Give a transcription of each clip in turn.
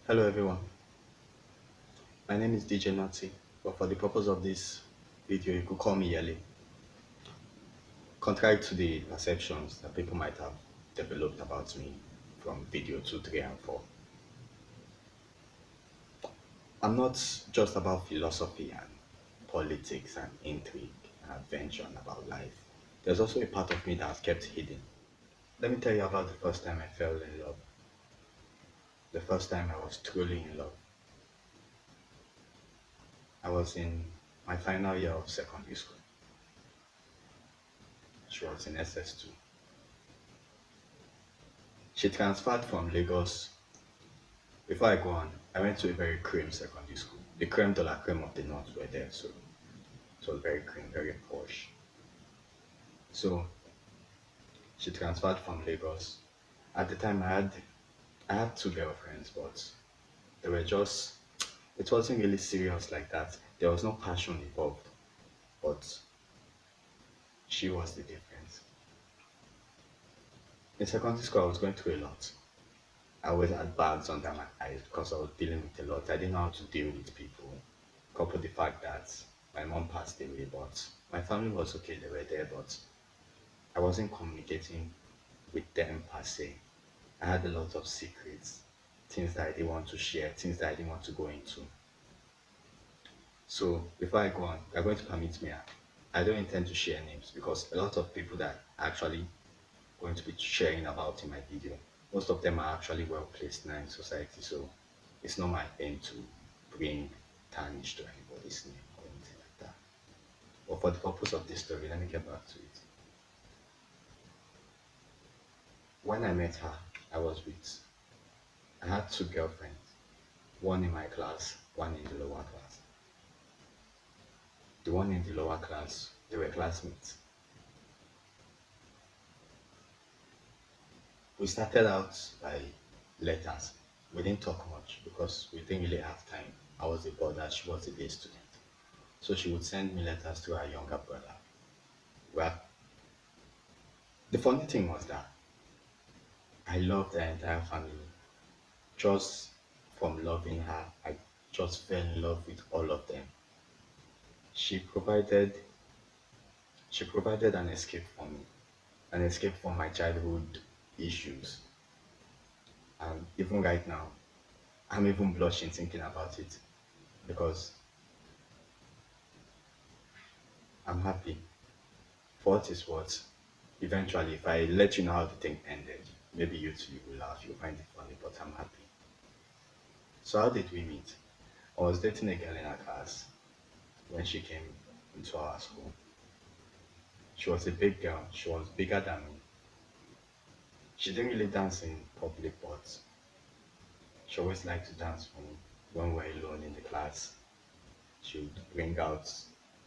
Hello everyone, my name is DJ Nutty, but for the purpose of this video, you could call me Yele. Contrary to the perceptions that people might have developed about me from video 2, 3, and 4, I'm not just about philosophy and politics and intrigue and adventure and about life. There's also a part of me that I've kept hidden. Let me tell you about the first time I fell in love, the first time I was truly in love. I was in my final year of secondary school. She was in SS2. She transferred from Lagos. Before I go on, I went to a very cream secondary school. The creme de la creme of the north were there, so it was very cream, very posh. So she transferred from Lagos. At the time, I had two girlfriends, but they were just it wasn't really serious like that. There was no passion involved, but she was the difference. In secondary school, I was going through a lot. I always had bags under my eyes because I was dealing with a lot. I didn't know how to deal with people. Couple the fact that my mom passed away, but my family was okay, they were there, but I wasn't communicating with them per se. I had a lot of secrets, things that I didn't want to share, things that I didn't want to go into. So before I go on, you're going to permit me. I don't intend to share names because a lot of people that are actually going to be sharing about in my video, most of them are actually well placed now in society. So it's not my aim to bring tarnish to anybody's name or anything like that. But for the purpose of this story, let me get back to it. When I met her, I was with, I had two girlfriends, one in my class, one in the lower class. The one in the lower class, they were classmates. We started out by letters. We didn't talk much because we didn't really have time. I was the brother, she was the day student. So she would send me letters to her younger brother. Well, the funny thing was that I loved her entire family. Just from loving her, I just fell in love with all of them. She provided she provided an escape for me, an escape from my childhood issues. And even right now, I'm even blushing thinking about it because I'm happy. For what is what, eventually, if I let you know how the thing ended, maybe you too you will laugh, you'll find it funny, but I'm happy. So how did we meet? I was dating a girl in our class when she came into our school. She was a big girl. She was bigger than me. She didn't really dance in public, but she always liked to dance when we were alone in the class. She would bring out,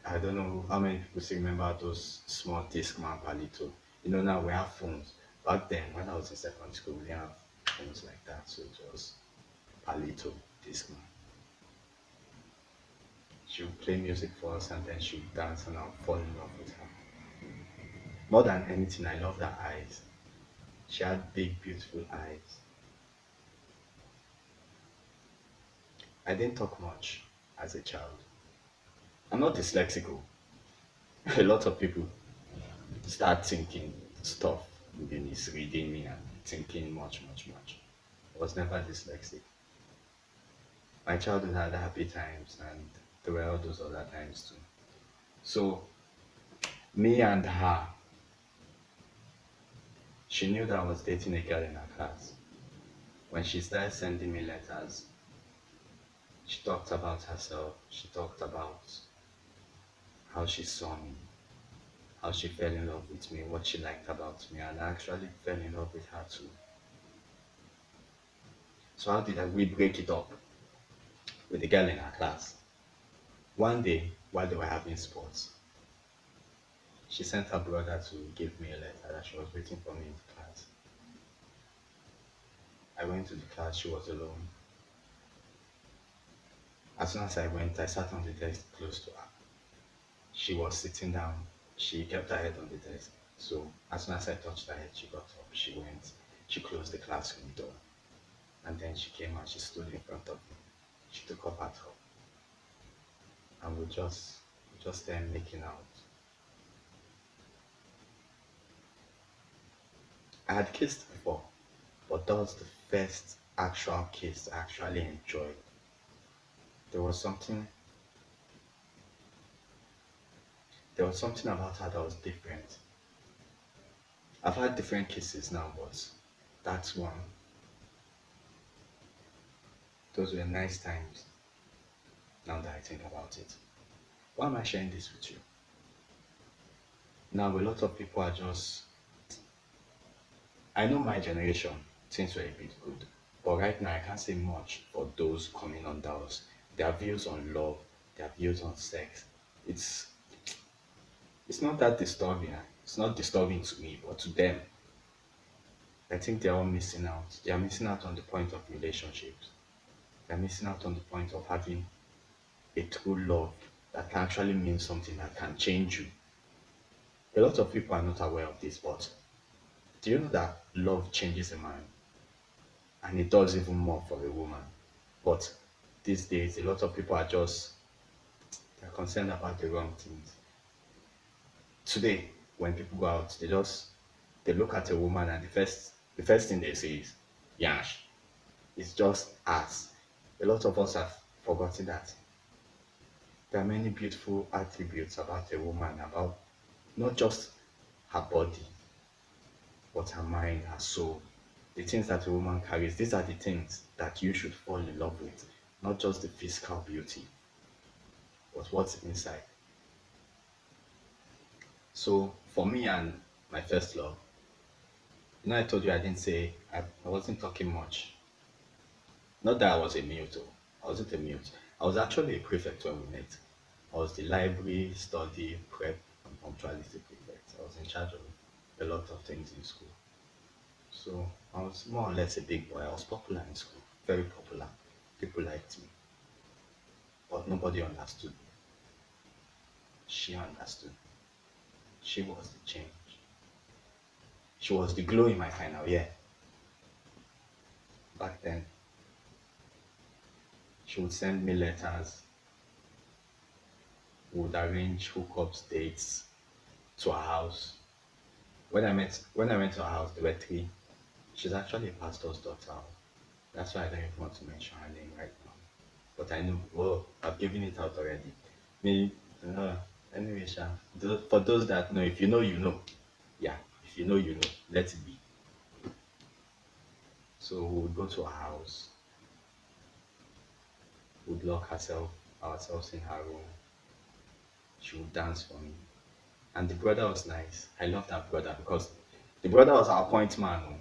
I don't know how many people still remember those small Discman Palito. Now we have phones. Back then, when I was in secondary school, we didn't have phones like that, so it was Palito, Discman. She would play music for us and then she would dance and I would fall in love with her. More than anything, I loved her eyes. She had big, beautiful eyes. I didn't talk much as a child. I'm not dyslexical. A lot of people start thinking stuff, misreading me and thinking much, much, much. I was never dyslexic. My childhood had happy times and there were all those other times too. So me and her, she knew that I was dating a girl in her class. When she started sending me letters, she talked about herself. She talked about how she saw me, how she fell in love with me, what she liked about me, and I actually fell in love with her too. So how did we break it up with the girl in her class? One day, while they were having sports, she sent her brother to give me a letter that she was waiting for me in the class. I went to the class, she was alone. As soon as I went, I sat on the desk close to her. She was sitting down. She kept her head on the desk. So as soon as I touched her head, she got up. She went. She closed the classroom door. And then she came and she stood in front of me. She took off her top and we just started making out. I had kissed before, but that was the first actual kiss I actually enjoyed. There was something there was something about her that was different. I've had different kisses now, but that's one. Those were nice times now that I think about it. Why am I sharing this with you? Now, a lot of people are just, I know my generation, things were a bit good, but right now I can't say much for those coming under us. Their views on love, their views on sex, it's it's not that disturbing. It's not disturbing to me, but to them, I think they're all missing out. They are missing out on the point of relationships. They're missing out on the point of having a true love that can actually mean something that can change you. A lot of people are not aware of this, but do you know that love changes a man? And it does even more for a woman. But these days, a lot of people are just they're concerned about the wrong things. Today, when people go out, they look at a woman and the first thing they say is yash. It's just us. A lot of us have forgotten that there are many beautiful attributes about a woman, about not just her body, but her mind, her soul, the things that a woman carries. These are the things that you should fall in love with, not just the physical beauty, but what's inside. So for me and my first love, I told you I didn't say I wasn't talking much. Not that I was a mute, though. I wasn't a mute. I was actually a prefect when we met. I was the library, study, prep, and punctuality prefect. I was in charge of a lot of things in school. So I was more or less a big boy. I was popular in school, very popular. People liked me, but nobody understood me. She understood. She was the change. She was the glow in my final year. Back then, she would send me letters, would arrange hookups, dates to her house. When I went to her house, there were three. She's actually a pastor's daughter. That's why I don't even want to mention her name right now. But I know, well, I've given it out already. Me, uh, anyway, for those that know, if you know, you know. Yeah, if you know, you know. Let it be. So we would go to her house, would lock ourselves in her room. She would dance for me. And the brother was nice. I loved that brother because the brother was our point man. Oh.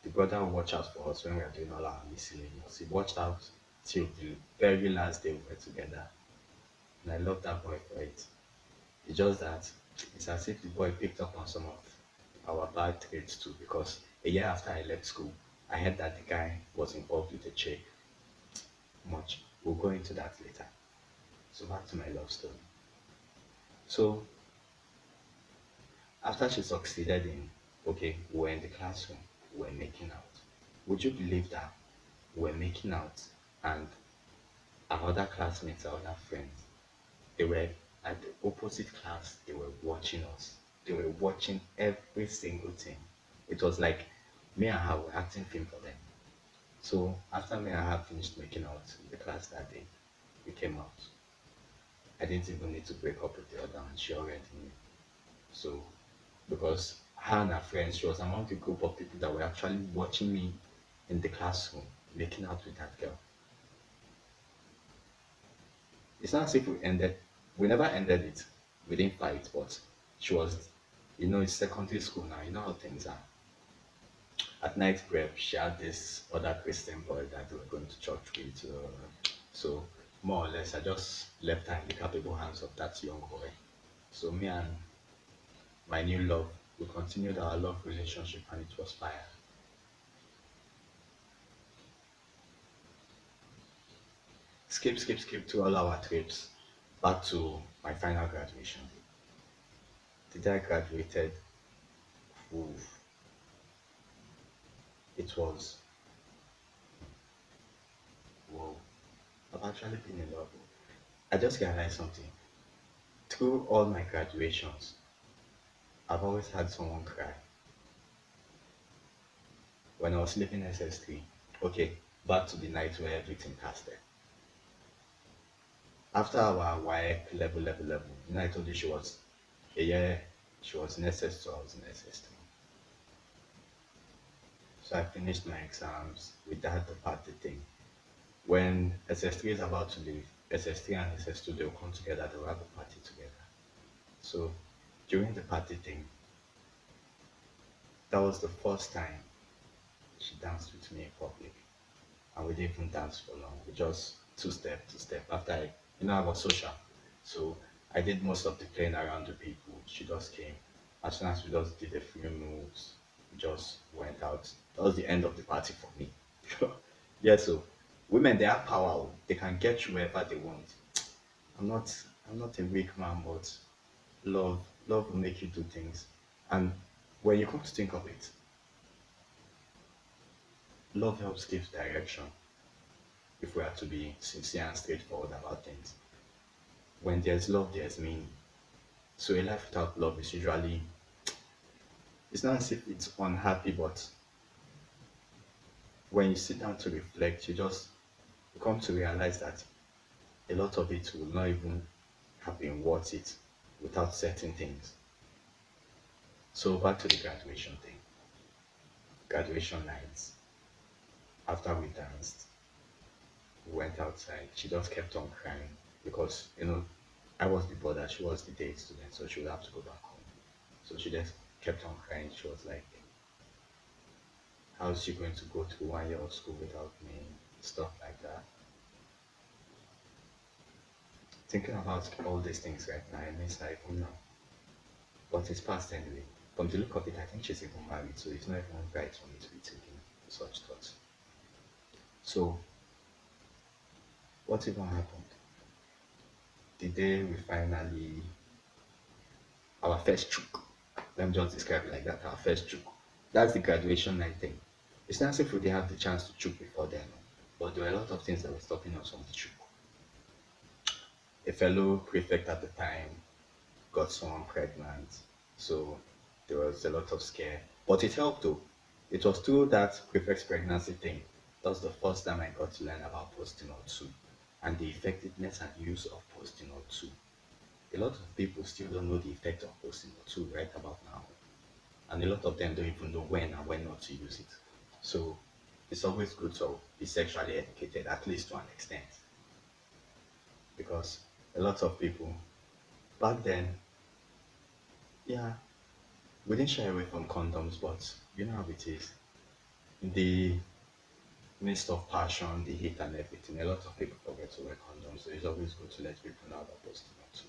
The brother would watch out for us when we were doing all our miscellaneous. He watched out till the very last day we were together. And I loved that boy for it. It's just that it's as if the boy picked up on some of our bad traits too because a year after I left school, I heard that the guy was involved with a chick much. We'll go into that later. So back to my love story. So after she succeeded in, okay, we were in the classroom, we were making out. Would you believe that we were making out and our other classmates, our other friends, they were at the opposite class, they were watching us. They were watching every single thing. It was like me and her were acting film for them. So after me and her finished making out in the class that day, we came out. I didn't even need to break up with the other one. She already knew. So because her and her friends, she was among the group of people that were actually watching me in the classroom, making out with that girl. It's not as if we never ended it. We didn't fight, but she was, it's secondary school now, you know how things are. At night prep, she had this other Christian boy that we were going to church with. So, more or less, I just left her in the capable hands of that young boy. So, me and my new love, we continued our love relationship and it was fire. Skip to all our trips back to my final graduation. The day I graduated, ooh, it was I've actually been in love. I just realized something. Through all my graduations, I've always had someone cry. When I was leaving SS3, okay, back to the night where everything casted. After our WIEC level, I told you she was a year, she was in SS2, I was in SS3. So I finished my exams with that the party thing. When SS3 is about to leave, SS3 and SS2 they'll come together, they'll have a party together. So during the party thing, that was the first time she danced with me in public. And we didn't even dance for long. We just two step. After I was social. So I did most of the playing around the people. She just came. As soon as we just did a few moves, we just went out. That was the end of the party for me. Yeah, so women they have power. Oh. They can get you wherever they want. I'm not I'm not a weak man, but love will make you do things. And when you come to think of it, love helps give direction if we are to be sincere and straightforward about things. When there's love, there's meaning. So a life without love is usually, it's not as if it's unhappy, but when you sit down to reflect, you come to realize that a lot of it will not even have been worth it without certain things. So back to the graduation thing. Graduation nights. After we danced, we went outside. She just kept on crying because I was the brother, she was the day student, so she would have to go back home. So she just kept on crying. She was like, how is she going to go through 1 year of school without me? Stuff like that. Thinking about all these things right now, it means like, no. But it's past anyway. From the look of it, I think she's even married, so it's not even right for me to be thinking such thoughts. So, what even happened? The day we finally, our first chook, let me just describe it like that, our first chook. That's the graduation night thing. It's not as if we didn't have the chance to chook before then, but there were a lot of things that were stopping us from the chook. A fellow prefect at the time got someone pregnant, so there was a lot of scare. But it helped though. It was through that prefect's pregnancy thing. That was the first time I got to learn about posting or two and the effectiveness and use of posting or two. A lot of people still don't know the effect of posting or two right about now. And a lot of them don't even know when and when not to use it. So it's always good to be sexually educated, at least to an extent. Because a lot of people back then, yeah, we didn't shy away from condoms, but you know how it is. In the midst of passion, the heat and everything, a lot of people forget to wear condoms. So it's always good to let people know about posting or two.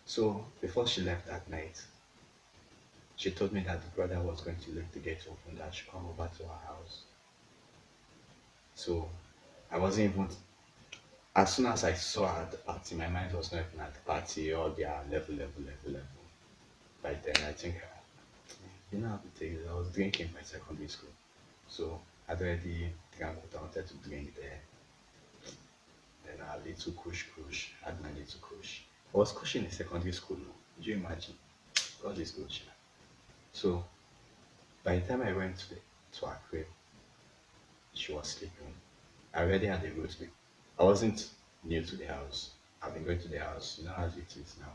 So before she left that night, she told me that the brother was going to leave the gate open, that she come over to her house. So I wasn't even, as soon as I saw her at the party, my mind was not even at the party or their level. By then, I think, you know how to take it. I was drinking in my secondary school. So I'd already drank what I wanted to drink there. Then a little kush, had my little kush. I was kushing in secondary school. Could you imagine? God is good. Sha. So by the time I went to her crib, she was sleeping. I already had a route. I wasn't new to the house. I've been going to the house, you know as it is now.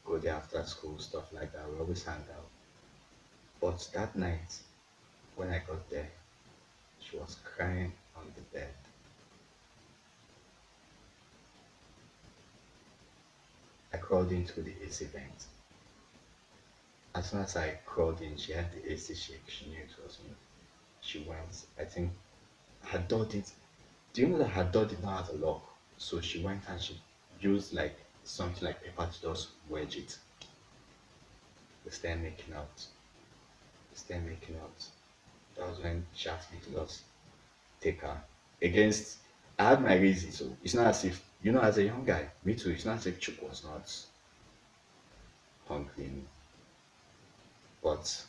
Go there after school, stuff like that. We always hang out. But that night, when I got there, she was crying on the bed. I crawled into the AC vent. As soon as I crawled in, she had the AC shake. She knew it was me. She went, I think her door did. Do you know that her door did not have a lock? So she went and she used like something like paper to just wedge it. We started making out. We started making out. That was when she asked me to just take her against. I had my reasons, so it's not as if as a young guy, me too. It's not as if Chuk was not hungry, but